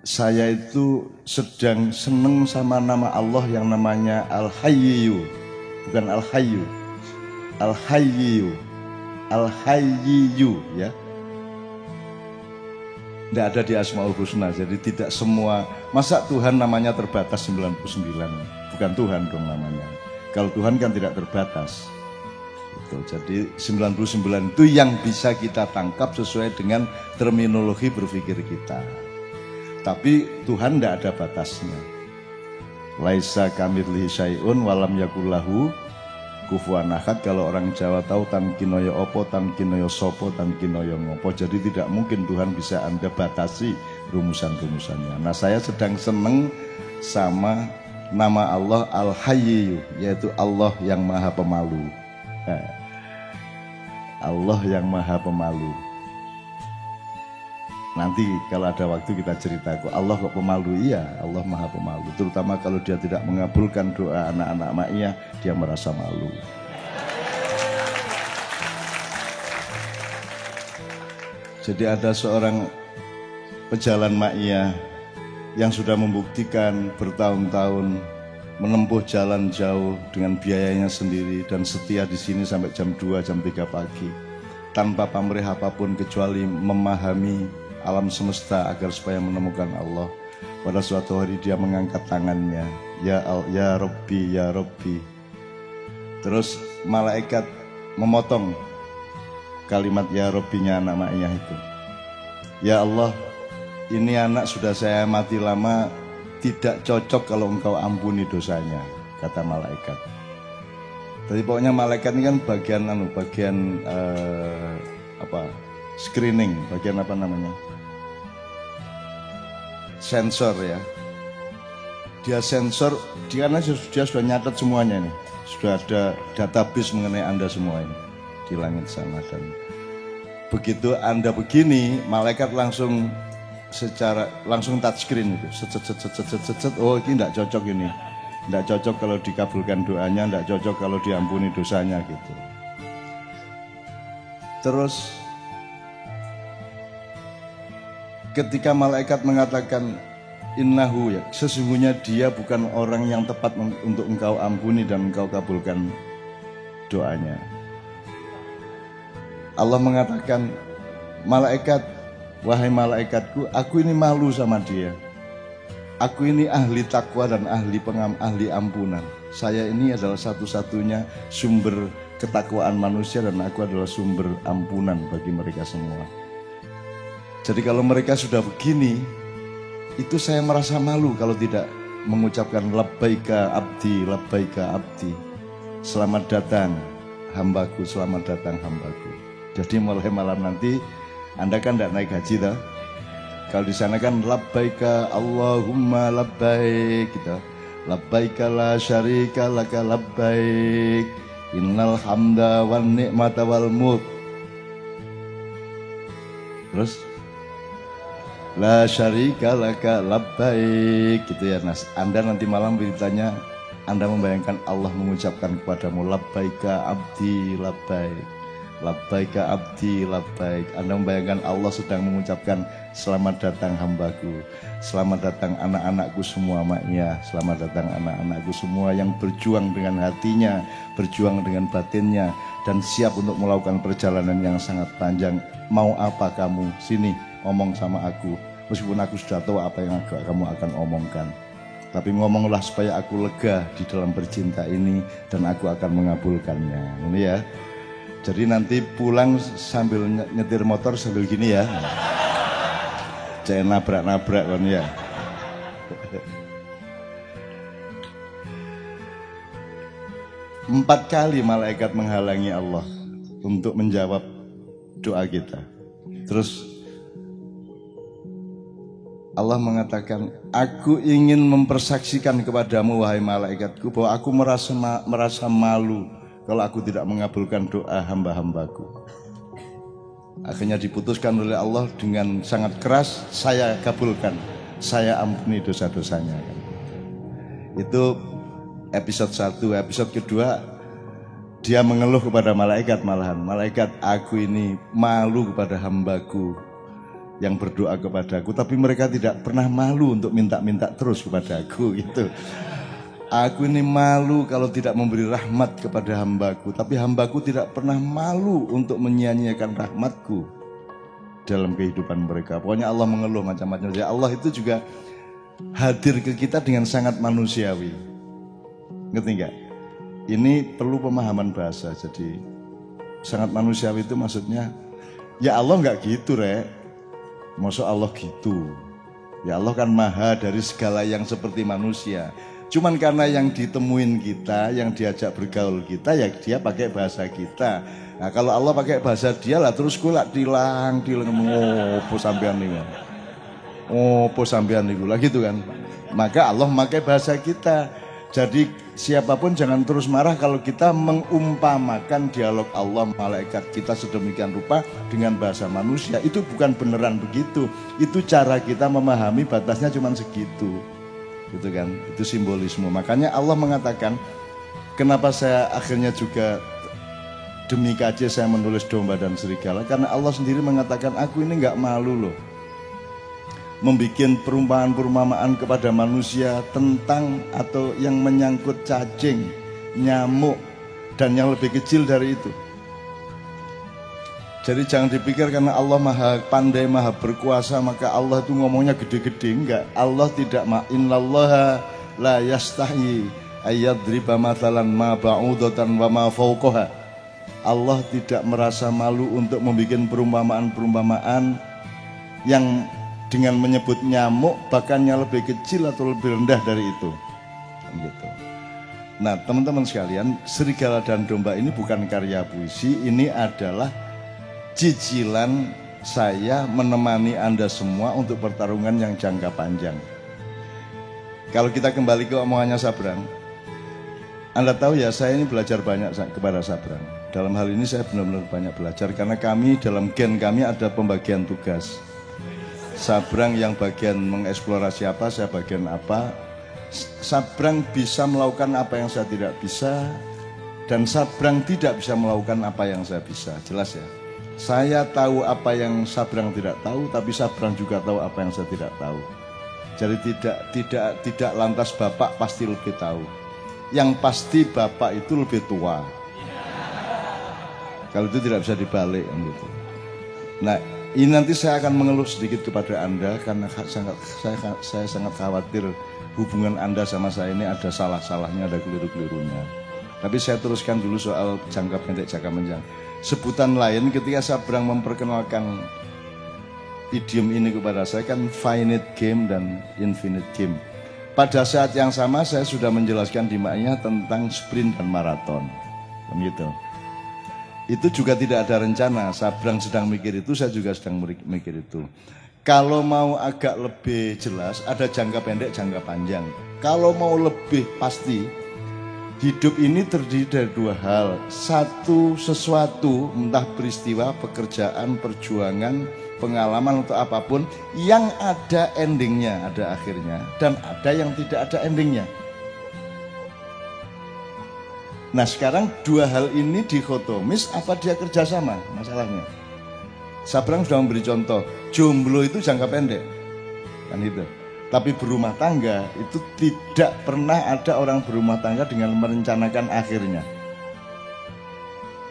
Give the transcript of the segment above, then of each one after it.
saya itu sedang seneng sama nama Allah yang namanya Al-Hayyu, bukan Al-Hayyu, Al-Hayyu, Al-Hayyu ya. Tidak ada di Asmaul Husna, jadi tidak semua. Masa Tuhan namanya terbatas 99? Bukan Tuhan dong namanya. Kalau Tuhan kan tidak terbatas. Jadi 99 itu yang bisa kita tangkap sesuai dengan terminologi berpikir kita. Tapi Tuhan tidak ada batasnya. Laisa kamitslihi syai'un walam yakullahu kufuwan ahad. Kalau orang Jawa tahu tamkinoyo opo, tamkinoyo sopo, tamkinoyo ngopo. Jadi tidak mungkin Tuhan bisa Anda batasi rumusan-rumusannya. Nah, saya sedang seneng sama nama Allah Al-Hayyu, yaitu Allah yang Maha Pemalu. Allah yang Maha Pemalu. Nanti kalau ada waktu kita cerita, kok Allah kok pemalu? Iya, Allah Maha Pemalu. Terutama kalau dia tidak mengabulkan doa anak-anak maknya, dia merasa malu. Jadi ada seorang pejalan maknya yang sudah membuktikan bertahun-tahun menempuh jalan jauh dengan biayanya sendiri dan setia di sini sampai jam 2, jam 3 pagi tanpa pamrih apapun kecuali memahami alam semesta agar supaya menemukan Allah. Pada suatu hari dia mengangkat tangannya, ya Rabbi, ya Rabbi. Terus malaikat memotong kalimat ya Rabbinya anak maknya itu. Ya Allah, ini anak sudah saya mati lama, tidak cocok kalau engkau ampuni dosanya, kata malaikat. Jadi pokoknya malaikat ini kan bagian screening, bagian apa namanya? Sensor ya. Dia sensor, karena dia sudah nyatet semuanya nih. Sudah ada database mengenai Anda semua ini di langit sana. Dan begitu Anda begini, malaikat langsung touchscreen itu, set. Oh ini tidak cocok ini, tidak cocok kalau dikabulkan doanya, tidak cocok kalau diampuni dosanya gitu. Terus ketika malaikat mengatakan innahu ya, sesungguhnya dia bukan orang yang tepat untuk engkau ampuni dan engkau kabulkan doanya. Allah mengatakan, malaikat, wahai malaikatku, aku ini malu sama dia. Aku ini ahli takwa dan ahli ampunan. Saya ini adalah satu-satunya sumber ketakwaan manusia dan aku adalah sumber ampunan bagi mereka semua. Jadi kalau mereka sudah begini, itu saya merasa malu kalau tidak mengucapkan labbaika abdi, labbaika abdi. Selamat datang hambaku, selamat datang hambaku. Jadi mulai malam nanti Anda kan tidak naik haji toh? Kalau di sana kan labbaika Allahumma labbaik gitu. Labbaika la syarika laka labbaik. Innal hamda wan ni'mata wal mulk. Terus la syarika laka labbaik gitu ya Nas. Anda nanti malam beritanya Anda membayangkan Allah mengucapkan kepadamu labbaika abdi labbaik. Labbaika abdi labbaik. Anda membayangkan Allah sedang mengucapkan selamat datang hambaku, selamat datang anak-anakku semua maknya, selamat datang anak-anakku semua yang berjuang dengan hatinya, berjuang dengan batinnya dan siap untuk melakukan perjalanan yang sangat panjang. Mau apa kamu? Sini ngomong sama aku, meskipun aku sudah tahu apa yang kamu akan omongkan, tapi ngomonglah supaya aku lega di dalam bercinta ini dan aku akan mengabulkannya. Ini ya. Jadi nanti pulang sambil nyetir motor sambil gini ya. Jangan nabrak-nabrak kan ya. Empat kali malaikat menghalangi Allah untuk menjawab doa kita. Terus Allah mengatakan, aku ingin mempersaksikan kepadamu wahai malaikatku bahwa aku merasa malu kalau aku tidak mengabulkan doa hamba-hambaku. Akhirnya diputuskan oleh Allah dengan sangat keras, saya kabulkan, saya ampuni dosa-dosanya. Itu episode 1. Episode kedua, dia mengeluh kepada malaikat malahan. Malaikat, aku ini malu kepada hambaku yang berdoa kepadaku, tapi mereka tidak pernah malu untuk minta-minta terus kepadaku gitu. Aku ini malu kalau tidak memberi rahmat kepada hambaku, tapi hambaku tidak pernah malu untuk menyia-nyiakan rahmatku dalam kehidupan mereka. Pokoknya Allah mengeluh macam-macam. Jadi Allah itu juga hadir ke kita dengan sangat manusiawi. Ngerti enggak? Ini perlu pemahaman bahasa. Jadi sangat manusiawi itu maksudnya, ya Allah enggak gitu, Rek. Masa Allah gitu? Ya Allah kan maha dari segala yang seperti manusia. Cuman karena yang ditemuin kita, yang diajak bergaul kita, ya dia pakai bahasa kita. Nah kalau Allah pakai bahasa dia lah, terus kulak dilang ngopo sampean niku. Opo sampean niku lah gitu kan. Maka Allah memakai bahasa kita. Jadi siapapun jangan terus marah kalau kita mengumpamakan dialog Allah malaikat kita sedemikian rupa dengan bahasa manusia. Itu bukan beneran begitu. Itu cara kita memahami, batasnya cuma segitu. Gitu kan, itu simbolisme. Makanya Allah mengatakan, kenapa saya akhirnya juga demi KJ saya menulis domba dan serigala, karena Allah sendiri mengatakan aku ini nggak malu loh membikin perumpamaan-perumpamaan kepada manusia tentang atau yang menyangkut cacing, nyamuk, dan yang lebih kecil dari itu. Jadi jangan dipikir karena Allah maha pandai, maha berkuasa, maka Allah itu ngomongnya gede-gede. Enggak, Allah tidak innallaha la yastahi ayyadriba mathalan ma ba'udatan wa ma fawqaha. Allah tidak merasa malu untuk membuat perumpamaan-perumpamaan yang dengan menyebut nyamuk bahkannya lebih kecil atau lebih rendah dari itu. Gitu. Nah, teman-teman sekalian, serigala dan domba ini bukan karya puisi, ini adalah cicilan saya menemani Anda semua untuk pertarungan yang jangka panjang. Kalau kita kembali ke omongannya Sabrang, Anda tahu ya, saya ini belajar banyak kepada Sabrang. Dalam hal ini saya benar-benar banyak belajar karena kami dalam gen kami ada pembagian tugas. Sabrang yang bagian mengeksplorasi apa, saya bagian apa. Sabrang bisa melakukan apa yang saya tidak bisa, dan Sabrang tidak bisa melakukan apa yang saya bisa. Jelas ya? Saya tahu apa yang Sabrang tidak tahu, tapi Sabrang juga tahu apa yang saya tidak tahu. Jadi tidak lantas Bapak pasti lebih tahu. Yang pasti Bapak itu lebih tua. Kalau itu tidak bisa dibalik gitu. Nah, ini nanti saya akan mengeluh sedikit kepada Anda karena saya sangat khawatir hubungan Anda sama saya ini ada salah-salahnya, ada keliru-kelirunya. Tapi saya teruskan dulu soal jangka pendek, jangka panjang. Sebutan lain ketika Sabrang memperkenalkan idiom ini kepada saya kan finite game dan infinite game. Pada saat yang sama saya sudah menjelaskan di maknya tentang sprint dan maraton. Begitu. Itu juga tidak ada rencana. Sabrang sedang mikir itu, saya juga sedang mikir itu. Kalau mau agak lebih jelas, ada jangka pendek, jangka panjang. Kalau mau lebih pasti, hidup ini terdiri dari dua hal. Satu, sesuatu, entah peristiwa, pekerjaan, perjuangan, pengalaman atau apapun, yang ada endingnya, ada akhirnya. Dan ada yang tidak ada endingnya. Nah sekarang dua hal ini dikotomis, apa dia kerjasama masalahnya? Sabrang sudah memberi contoh, jomblo itu jangka pendek, kan itu. Tapi berumah tangga itu tidak pernah ada orang berumah tangga dengan merencanakan akhirnya.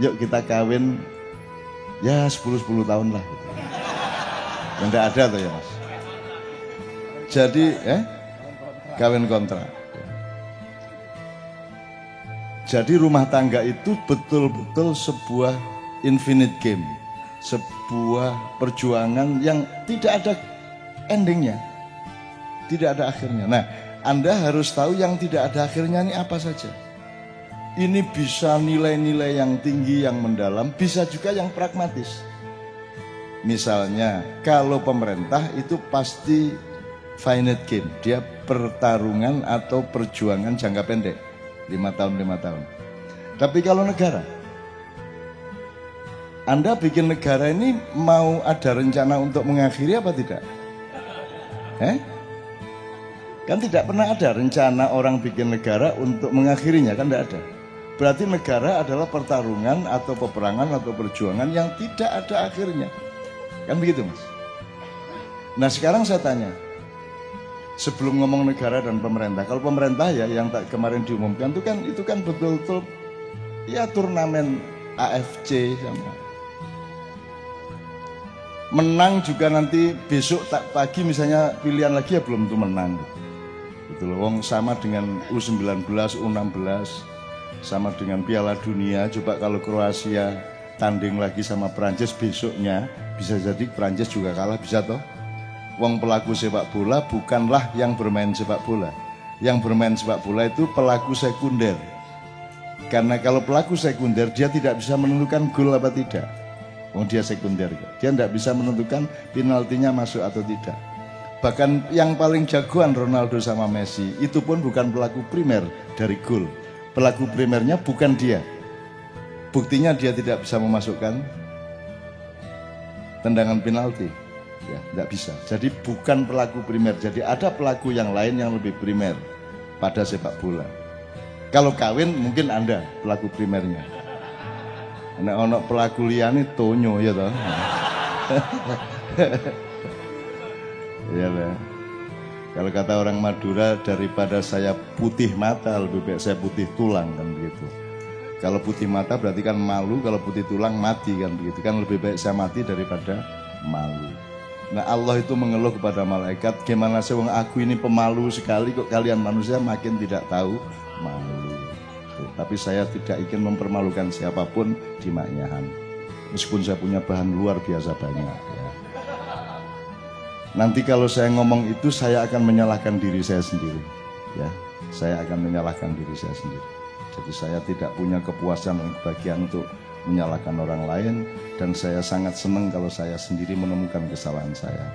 Yuk kita kawin, ya 10 tahun lah. Gitu. Tidak ada tuh ya mas. Jadi kawin kontrak. Jadi rumah tangga itu betul-betul sebuah infinite game. Sebuah perjuangan yang tidak ada endingnya. Tidak ada akhirnya. Nah, Anda harus tahu yang tidak ada akhirnya ini apa saja. Ini bisa nilai-nilai yang tinggi, yang mendalam, bisa juga yang pragmatis. Misalnya, kalau pemerintah itu pasti finite game. Dia pertarungan atau perjuangan jangka pendek. 5 tahun. Tapi kalau negara, Anda bikin negara ini mau ada rencana untuk mengakhiri apa tidak? Kan tidak pernah ada rencana orang bikin negara untuk mengakhirinya, kan tidak ada. Berarti negara adalah pertarungan atau peperangan atau perjuangan yang tidak ada akhirnya. Kan begitu mas? Nah sekarang saya tanya, sebelum ngomong negara dan pemerintah, kalau pemerintah ya yang kemarin diumumkan itu kan betul-betul ya turnamen AFC sama menang juga nanti besok tak pagi misalnya pilihan lagi ya belum tentu menang. Betul, wong sama dengan U19, U16, sama dengan Piala Dunia. Coba kalau Kroasia tanding lagi sama Prancis besoknya bisa jadi Prancis juga kalah, bisa toh? Wong pelaku sepak bola bukanlah yang bermain sepak bola. Yang bermain sepak bola itu pelaku sekunder. Karena kalau pelaku sekunder dia tidak bisa menentukan gol apa tidak. Wong dia sekunder, dia tidak bisa menentukan penaltinya masuk atau tidak. Bahkan yang paling jagoan Ronaldo sama Messi itu pun bukan pelaku primer dari gol. Pelaku primernya bukan dia. Buktinya dia tidak bisa memasukkan tendangan penalti. Ya, tidak bisa. Jadi bukan pelaku primer. Jadi ada pelaku yang lain yang lebih primer pada sepak bola. Kalau kawin mungkin Anda pelaku primernya. Nek ono pelaku liyane tonyo ya toh. Iya lah. Kalau kata orang Madura, daripada saya putih mata lebih baik saya putih tulang kan begitu. Kalau putih mata berarti kan malu, kalau putih tulang mati kan begitu. Kan lebih baik saya mati daripada malu. Nah Allah itu mengeluh kepada malaikat, gimana sih wong aku ini pemalu sekali kok kalian manusia makin tidak tahu malu. Tapi saya tidak ingin mempermalukan siapapun di Maknyahan. Meskipun saya punya bahan luar biasa banyak. Ya. Nanti kalau saya ngomong itu saya akan menyalahkan diri saya sendiri. Ya, saya akan menyalahkan diri saya sendiri. Jadi saya tidak punya kepuasan dan kebahagiaan untuk menyalahkan orang lain, dan saya sangat senang kalau saya sendiri menemukan kesalahan saya.